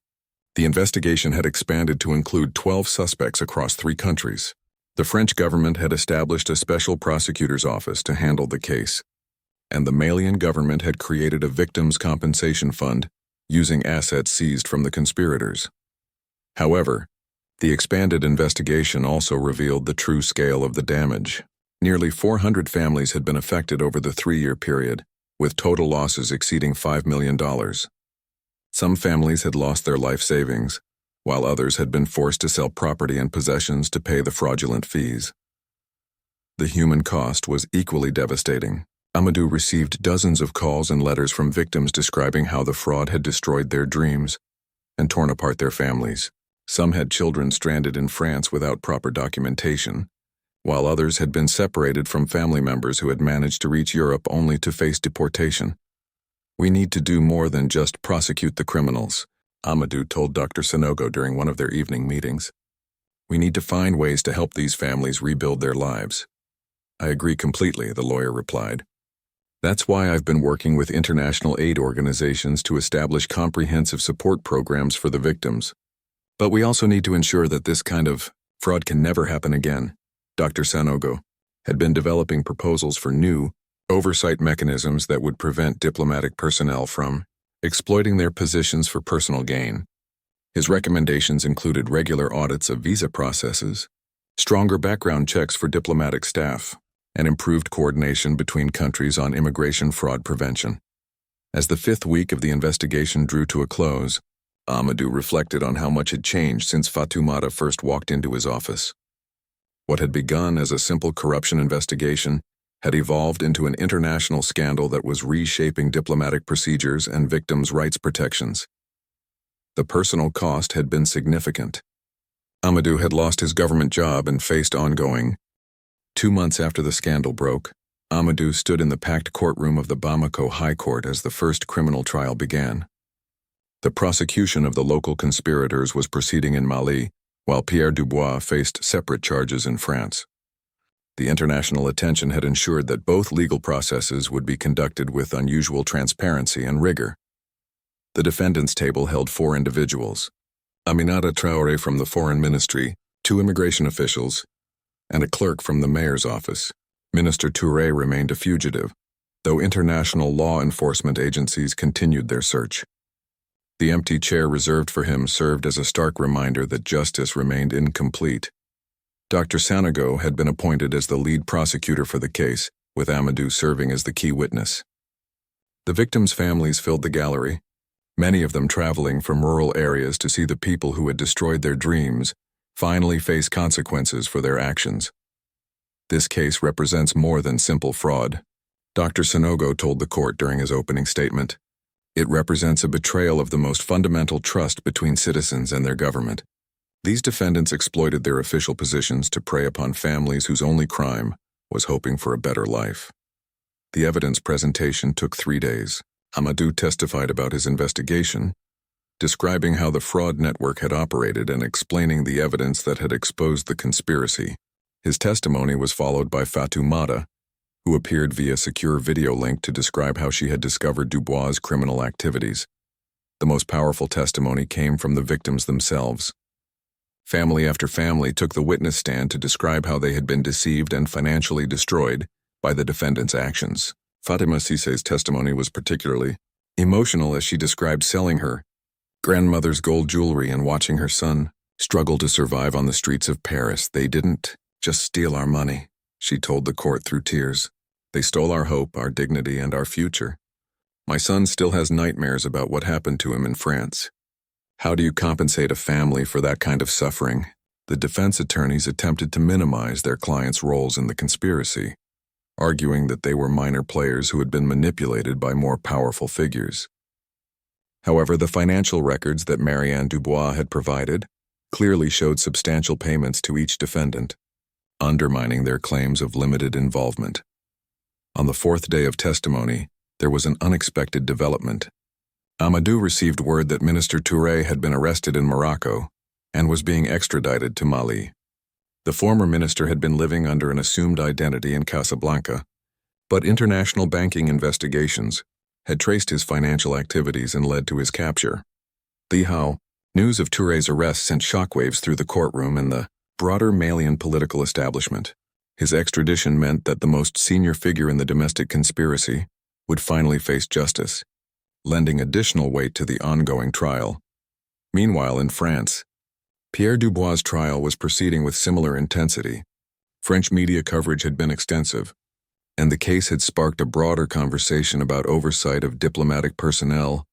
the investigation had expanded to include 12 suspects across 3 countries. The French government had established a special prosecutor's office to handle the case, and the Malian government had created a victims' compensation fund using assets seized from the conspirators. However, the expanded investigation also revealed the true scale of the damage. Nearly 400 families had been affected over the 3-year period, with total losses exceeding $5 million. Some families had lost their life savings, while others had been forced to sell property and possessions to pay the fraudulent fees. The human cost was equally devastating. Amadou received dozens of calls and letters from victims describing how the fraud had destroyed their dreams and torn apart their families. Some had children stranded in France without proper documentation, while others had been separated from family members who had managed to reach Europe only to face deportation. "We need to do more than just prosecute the criminals," Amadou told Dr. Sanogo during one of their evening meetings. "We need to find ways to help these families rebuild their lives." "I agree completely," the lawyer replied. "That's why I've been working with international aid organizations to establish comprehensive support programs for the victims. But we also need to ensure that this kind of fraud can never happen again." Dr. Sanogo had been developing proposals for new oversight mechanisms that would prevent diplomatic personnel from exploiting their positions for personal gain. His recommendations included regular audits of visa processes, stronger background checks for diplomatic staff, and improved coordination between countries on immigration fraud prevention. As the fifth week of the investigation drew to a close, Amadou reflected on how much had changed since Fatoumata first walked into his office. What had begun as a simple corruption investigation had evolved into an international scandal that was reshaping diplomatic procedures and victims' rights protections. The personal cost had been significant. Amadou had lost his government job and faced ongoing. 2 months after the scandal broke, Amadou stood in the packed courtroom of the Bamako High Court as the first criminal trial began. The prosecution of the local conspirators was proceeding in Mali, while Pierre Dubois faced separate charges in France. The international attention had ensured that both legal processes would be conducted with unusual transparency and rigor. The defendants' table held 4 individuals: Aminata Traore from the Foreign Ministry, 2 immigration officials, and a clerk from the mayor's office. Minister Traore remained a fugitive, though international law enforcement agencies continued their search. The empty chair reserved for him served as a stark reminder that justice remained incomplete. Dr. Sanogo had been appointed as the lead prosecutor for the case, with Amadou serving as the key witness. The victims' families filled the gallery, many of them traveling from rural areas to see the people who had destroyed their dreams finally face consequences for their actions. "This case represents more than simple fraud," Dr. Sanogo told the court during his opening statement. "It represents a betrayal of the most fundamental trust between citizens and their government." These defendants exploited their official positions to prey upon families whose only crime was hoping for a better life. The evidence presentation took 3 days. Amadou testified about his investigation, describing how the fraud network had operated and explaining the evidence that had exposed the conspiracy. His testimony was followed by Fatoumata, who appeared via secure video link to describe how she had discovered Dubois' criminal activities. The most powerful testimony came from the victims themselves. Family after family took the witness stand to describe how they had been deceived and financially destroyed by the defendants' actions. Fatima Cisse's testimony was particularly emotional as she described selling her grandmother's gold jewelry and watching her son struggle to survive on the streets of Paris. "They didn't just steal our money," she told the court through tears. "They stole our hope, our dignity, and our future. My son still has nightmares about what happened to him in France. How do you compensate a family for that kind of suffering?" The defense attorneys attempted to minimize their clients' roles in the conspiracy, arguing that they were minor players who had been manipulated by more powerful figures. However, the financial records that Marianne Dubois had provided clearly showed substantial payments to each defendant, undermining their claims of limited involvement. On the 4th day of testimony, there was an unexpected development. Amadou received word that Minister Traore had been arrested in Morocco and was being extradited to Mali. The former minister had been living under an assumed identity in Casablanca, but international banking investigations had traced his financial activities and led to his capture. News of Touré's arrest sent shockwaves through the courtroom and the broader Malian political establishment. His extradition meant that the most senior figure in the domestic conspiracy would finally face justice, lending additional weight to the ongoing trial. Meanwhile, in France, Pierre Dubois' trial was proceeding with similar intensity. French media coverage had been extensive, and the case had sparked a broader conversation about oversight of diplomatic personnel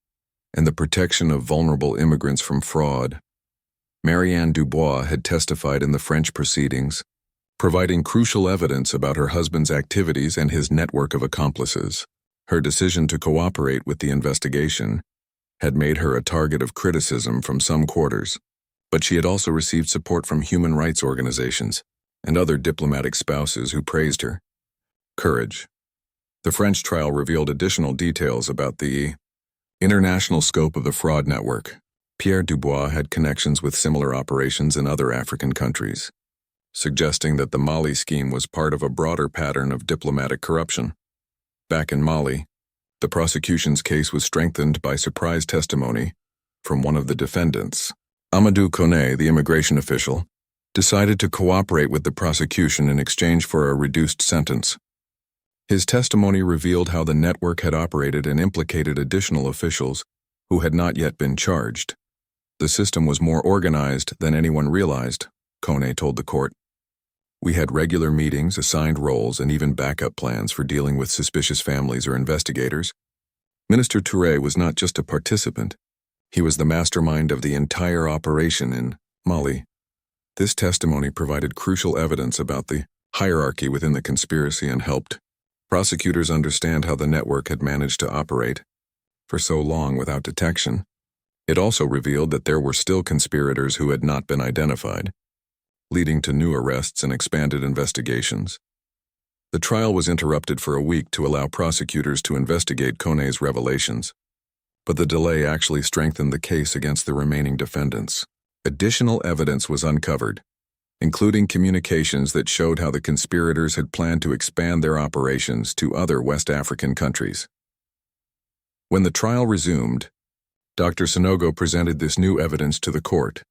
and the protection of vulnerable immigrants from fraud. Marianne Dubois had testified in the French proceedings, providing crucial evidence about her husband's activities and his network of accomplices. Her decision to cooperate with the investigation had made her a target of criticism from some quarters, but she had also received support from human rights organizations. and other diplomatic spouses who praised her courage. The French trial revealed additional details about the international scope of the fraud network. Pierre Dubois had connections with similar operations in other African countries, suggesting that the Mali scheme was part of a broader pattern of diplomatic corruption. Back in Mali, the prosecution's case was strengthened by surprise testimony from one of the defendants. Amadou Kone, the immigration official, decided to cooperate with the prosecution in exchange for a reduced sentence. His testimony revealed how the network had operated and implicated additional officials who had not yet been charged. The system was more organized than anyone realized, Kone told the court. We had regular meetings, assigned roles, and even backup plans for dealing with suspicious families or investigators. Minister Traore was not just a participant. He was the mastermind of the entire operation in Mali. This testimony provided crucial evidence about the hierarchy within the conspiracy and helped prosecutors understand how the network had managed to operate for so long without detection. It also revealed that there were still conspirators who had not been identified, leading to new arrests and expanded investigations. The trial was interrupted for a week to allow prosecutors to investigate Kone's revelations, but the delay actually strengthened the case against the remaining defendants. Additional evidence was uncovered, including communications that showed how the conspirators had planned to expand their operations to other West African countries. When the trial resumed, Dr. Sanogo presented this new evidence to the court.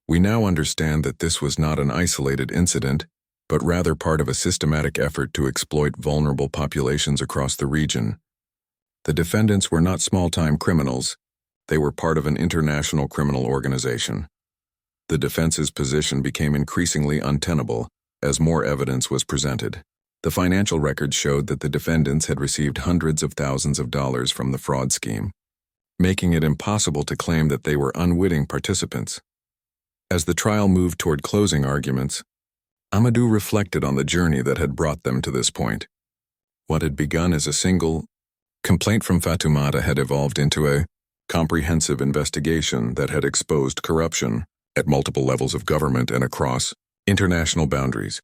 We now understand that this was not an isolated incident, but rather part of a systematic effort to exploit vulnerable populations across the region. The defendants were not small-time criminals. They were part of an international criminal organization. The defense's position became increasingly untenable as more evidence was presented. The financial records showed that the defendants had received hundreds of thousands of dollars from the fraud scheme, making it impossible to claim that they were unwitting participants. As the trial moved toward closing arguments, Amadou reflected on the journey that had brought them to this point. What had begun as a single complaint from Fatoumata had evolved into a comprehensive investigation that had exposed corruption at multiple levels of government and across international boundaries.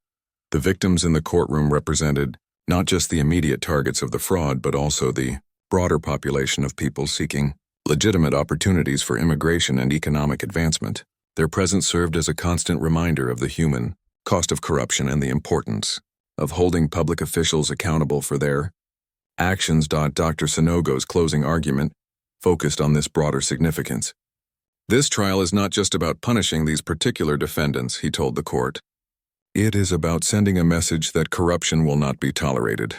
The victims in the courtroom represented not just the immediate targets of the fraud, but also the broader population of people seeking legitimate opportunities for immigration and economic advancement. Their presence served as a constant reminder of the human cost of corruption and the importance of holding public officials accountable for their actions. Dr. Sanogo's closing argument focused on this broader significance. This trial is not just about punishing these particular defendants, he told the court. It is about sending a message that corruption will not be tolerated,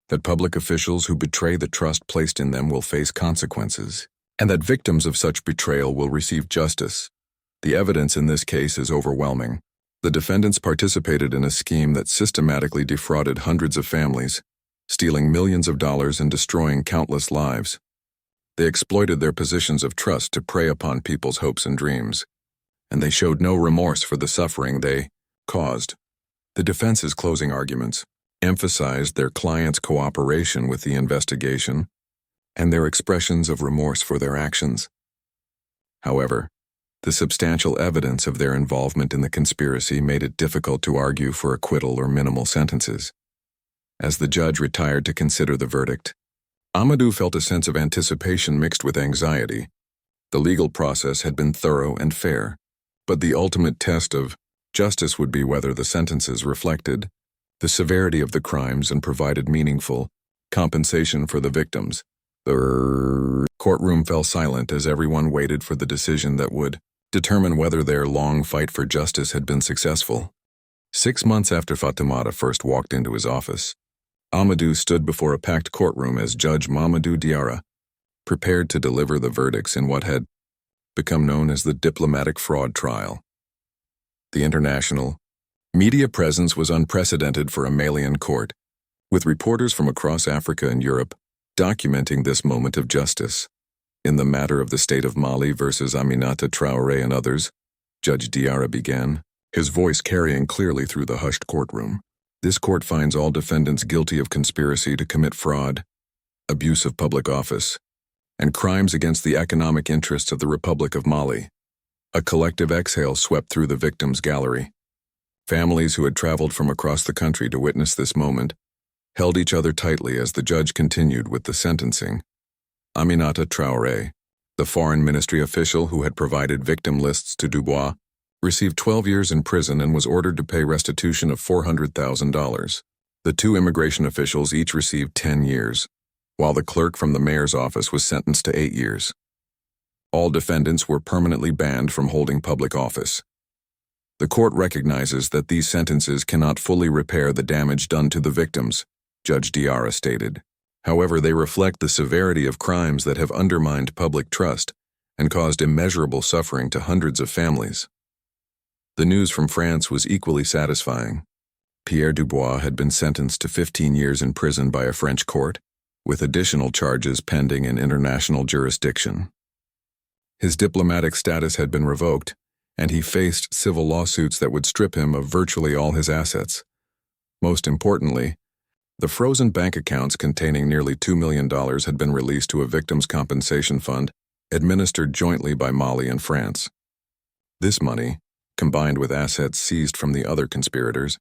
that public officials who betray the trust placed in them will face consequences, and that victims of such betrayal will receive justice. The evidence in this case is overwhelming. The defendants participated in a scheme that systematically defrauded hundreds of families, stealing millions of dollars and destroying countless lives. They exploited their positions of trust to prey upon people's hopes and dreams, and they showed no remorse for the suffering they caused. The defense's closing arguments emphasized their clients' cooperation with the investigation and their expressions of remorse for their actions. However, the substantial evidence of their involvement in the conspiracy made it difficult to argue for acquittal or minimal sentences. As the judge retired to consider the verdict, Amadou felt a sense of anticipation mixed with anxiety. The legal process had been thorough and fair, but the ultimate test of justice would be whether the sentences reflected the severity of the crimes and provided meaningful compensation for the victims. The courtroom fell silent as everyone waited for the decision that would determine whether their long fight for justice had been successful. 6 months after Fatoumata first walked into his office, Amadou stood before a packed courtroom as Judge Mamadou Diarra prepared to deliver the verdicts in what had become known as the diplomatic fraud trial. The international media presence was unprecedented for a Malian court, with reporters from across Africa and Europe documenting this moment of justice. In the matter of the state of Mali versus Aminata Traore and others, Judge Diarra began, his voice carrying clearly through the hushed courtroom. This court finds all defendants guilty of conspiracy to commit fraud, abuse of public office, and crimes against the economic interests of the Republic of Mali. A collective exhale swept through the victims' gallery. Families who had traveled from across the country to witness this moment held each other tightly as the judge continued with the sentencing. Aminata Traore, the foreign ministry official who had provided victim lists to Dubois, received 12 years in prison and was ordered to pay restitution of $400,000. The two immigration officials each received 10 years, while the clerk from the mayor's office was sentenced to 8 years. All defendants were permanently banned from holding public office. The court recognizes that these sentences cannot fully repair the damage done to the victims, Judge Diarra stated. However, they reflect the severity of crimes that have undermined public trust and caused immeasurable suffering to hundreds of families. The news from France was equally satisfying. Pierre Dubois had been sentenced to 15 years in prison by a French court, with additional charges pending in international jurisdiction. His diplomatic status had been revoked, and he faced civil lawsuits that would strip him of virtually all his assets. Most importantly, the frozen bank accounts containing nearly $2 million had been released to a victims' compensation fund administered jointly by Mali and France. This money, combined with assets seized from the other conspirators,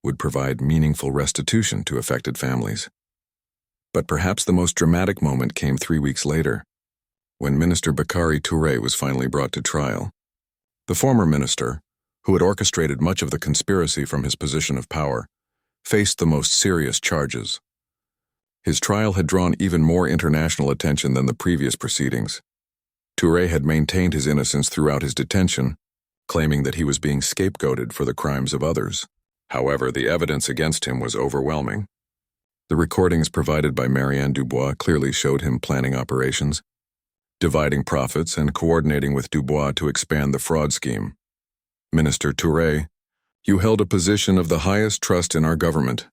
would provide meaningful restitution to affected families. But perhaps the most dramatic moment came 3 weeks later, when Minister Bakary Touré was finally brought to trial. The former minister, who had orchestrated much of the conspiracy from his position of power, faced the most serious charges. His trial had drawn even more international attention than the previous proceedings. Touré had maintained his innocence throughout his detention, claiming that he was being scapegoated for the crimes of others. However, the evidence against him was overwhelming. The recordings provided by Marianne Dubois clearly showed him planning operations, dividing profits and coordinating with Dubois to expand the fraud scheme. Minister Touré, "You held a position of the highest trust in our government,"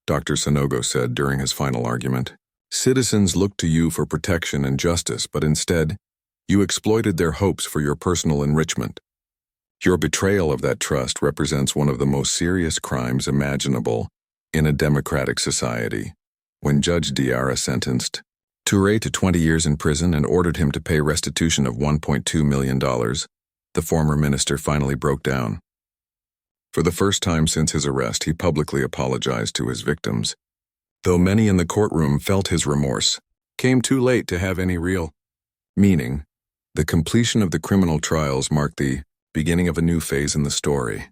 Dr. Sanogo said during his final argument. "Citizens looked to you for protection and justice, but instead, you exploited their hopes for your personal enrichment. Your betrayal of that trust represents one of the most serious crimes imaginable in a democratic society." When Judge Diarra sentenced Touré to 20 years in prison and ordered him to pay restitution of $1.2 million, the former minister finally broke down. For the first time since his arrest, he publicly apologized to his victims. Though many in the courtroom felt his remorse came too late to have any real meaning, the completion of the criminal trials marked the beginning of a new phase in the story.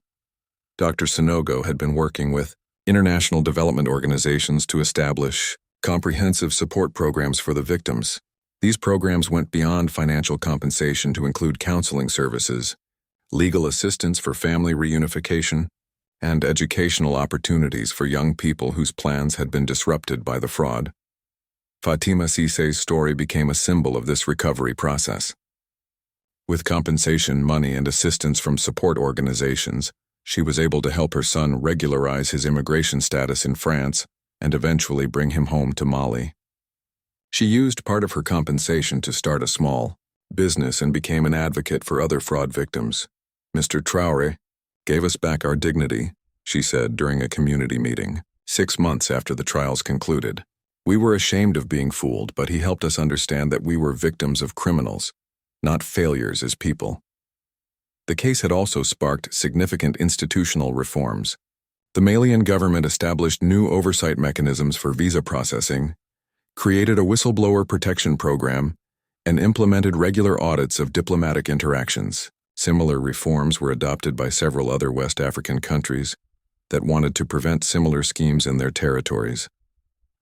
Dr. Sanogo had been working with international development organizations to establish comprehensive support programs for the victims. These programs went beyond financial compensation to include counseling services, legal assistance for family reunification, and educational opportunities for young people whose plans had been disrupted by the fraud. Fatima Cissé's story became a symbol of this recovery process. With compensation money and assistance from support organizations, she was able to help her son regularize his immigration status in France and eventually bring him home to Mali. She used part of her compensation to start a small business and became an advocate for other fraud victims. "Mr. Traore gave us back our dignity," she said during a community meeting, 6 months after the trials concluded. "We were ashamed of being fooled, but he helped us understand that we were victims of criminals, not failures as people." The case had also sparked significant institutional reforms. The Malian government established new oversight mechanisms for visa processing, created a whistleblower protection program, and implemented regular audits of diplomatic interactions. Similar reforms were adopted by several other West African countries that wanted to prevent similar schemes in their territories.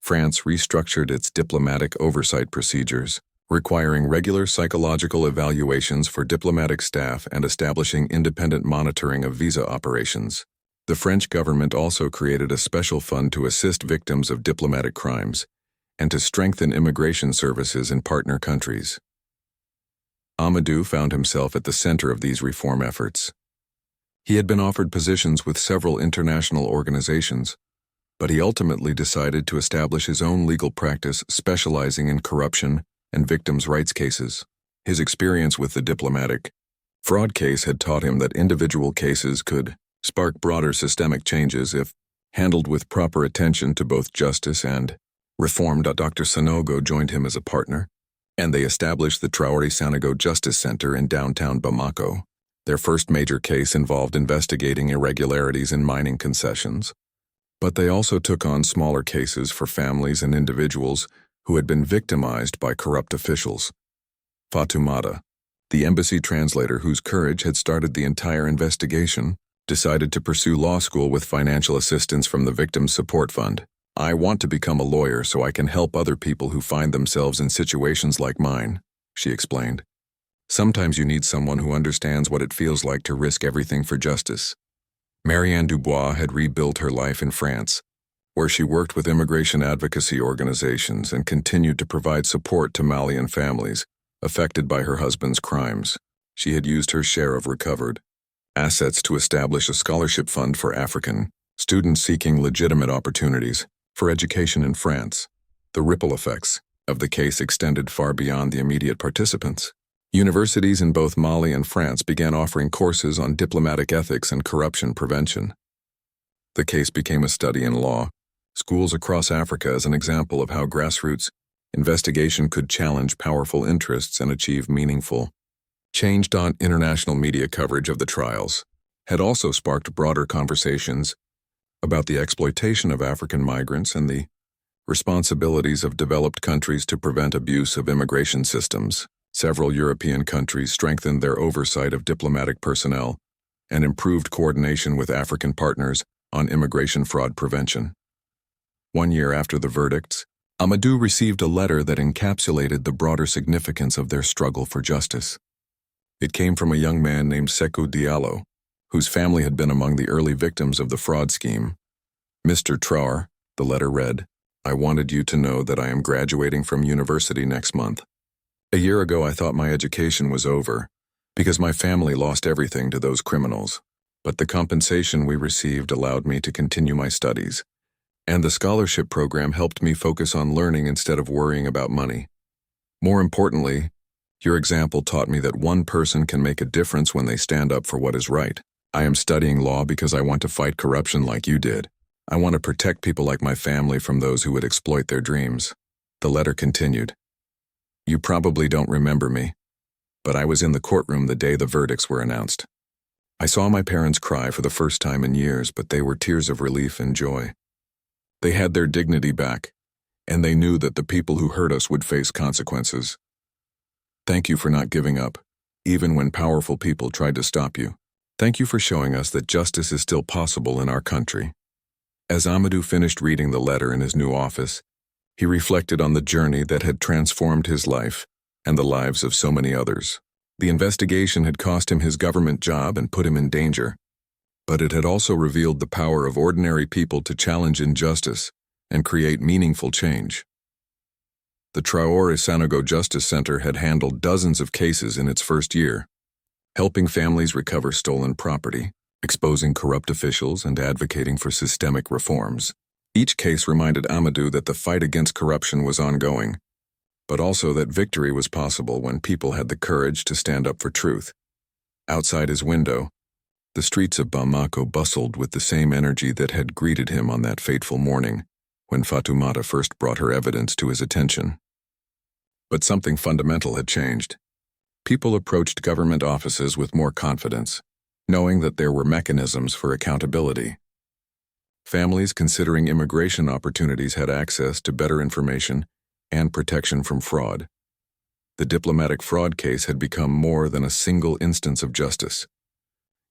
France restructured its diplomatic oversight procedures, requiring regular psychological evaluations for diplomatic staff and establishing independent monitoring of visa operations. The French government also created a special fund to assist victims of diplomatic crimes and to strengthen immigration services in partner countries. Amadou found himself at the center of these reform efforts. He had been offered positions with several international organizations, but he ultimately decided to establish his own legal practice specializing in corruption and victims' rights cases. His experience with the diplomatic fraud case had taught him that individual cases could spark broader systemic changes if handled with proper attention to both justice and reform. Dr. Sanogo joined him as a partner, and they established the Traore Sanogo Justice Center in downtown Bamako. Their first major case involved investigating irregularities in mining concessions, but they also took on smaller cases for families and individuals who had been victimized by corrupt officials. Fatoumata, the embassy translator whose courage had started the entire investigation, decided to pursue law school with financial assistance from the Victims Support Fund. "I want to become a lawyer so I can help other people who find themselves in situations like mine," she explained. "Sometimes you need someone who understands what it feels like to risk everything for justice." Marianne Dubois had rebuilt her life in France, where she worked with immigration advocacy organizations and continued to provide support to Malian families affected by her husband's crimes. She had used her share of recovered assets to establish a scholarship fund for African students seeking legitimate opportunities for education in France. The ripple effects of the case extended far beyond the immediate participants. Universities in both Mali and France began offering courses on diplomatic ethics and corruption prevention. The case became a study in law schools across Africa as an example of how grassroots investigation could challenge powerful interests and achieve meaningful change. International media coverage of the trials had also sparked broader conversations about the exploitation of African migrants and the responsibilities of developed countries to prevent abuse of immigration systems. Several European countries strengthened their oversight of diplomatic personnel and improved coordination with African partners on immigration fraud prevention. 1 year after the verdicts, Amadou received a letter that encapsulated the broader significance of their struggle for justice. It came from a young man named Sekou Diallo, whose family had been among the early victims of the fraud scheme. "Mr. Traore," the letter read, "I wanted you to know that I am graduating from university next month. A year ago I thought my education was over, because my family lost everything to those criminals. But the compensation we received allowed me to continue my studies, and the scholarship program helped me focus on learning instead of worrying about money. More importantly, your example taught me that one person can make a difference when they stand up for what is right. I am studying law because I want to fight corruption like you did. I want to protect people like my family from those who would exploit their dreams." The letter continued, "You probably don't remember me, but I was in the courtroom the day the verdicts were announced. I saw my parents cry for the first time in years, but they were tears of relief and joy. They had their dignity back, and they knew that the people who hurt us would face consequences. Thank you for not giving up, even when powerful people tried to stop you. Thank you for showing us that justice is still possible in our country." As Amadou finished reading the letter in his new office, he reflected on the journey that had transformed his life and the lives of so many others. The investigation had cost him his government job and put him in danger, but it had also revealed the power of ordinary people to challenge injustice and create meaningful change. The Traore Sanogo Justice Center had handled dozens of cases in its first year, helping families recover stolen property, exposing corrupt officials, and advocating for systemic reforms. Each case reminded Amadou that the fight against corruption was ongoing, but also that victory was possible when people had the courage to stand up for truth. Outside his window, the streets of Bamako bustled with the same energy that had greeted him on that fateful morning when Fatoumata first brought her evidence to his attention. But something fundamental had changed. People approached government offices with more confidence, knowing that there were mechanisms for accountability. Families considering immigration opportunities had access to better information and protection from fraud. The diplomatic fraud case had become more than a single instance of justice.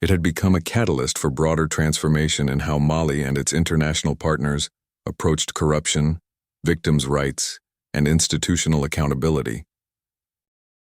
It had become a catalyst for broader transformation in how Mali and its international partners approached corruption, victims' rights, and institutional accountability.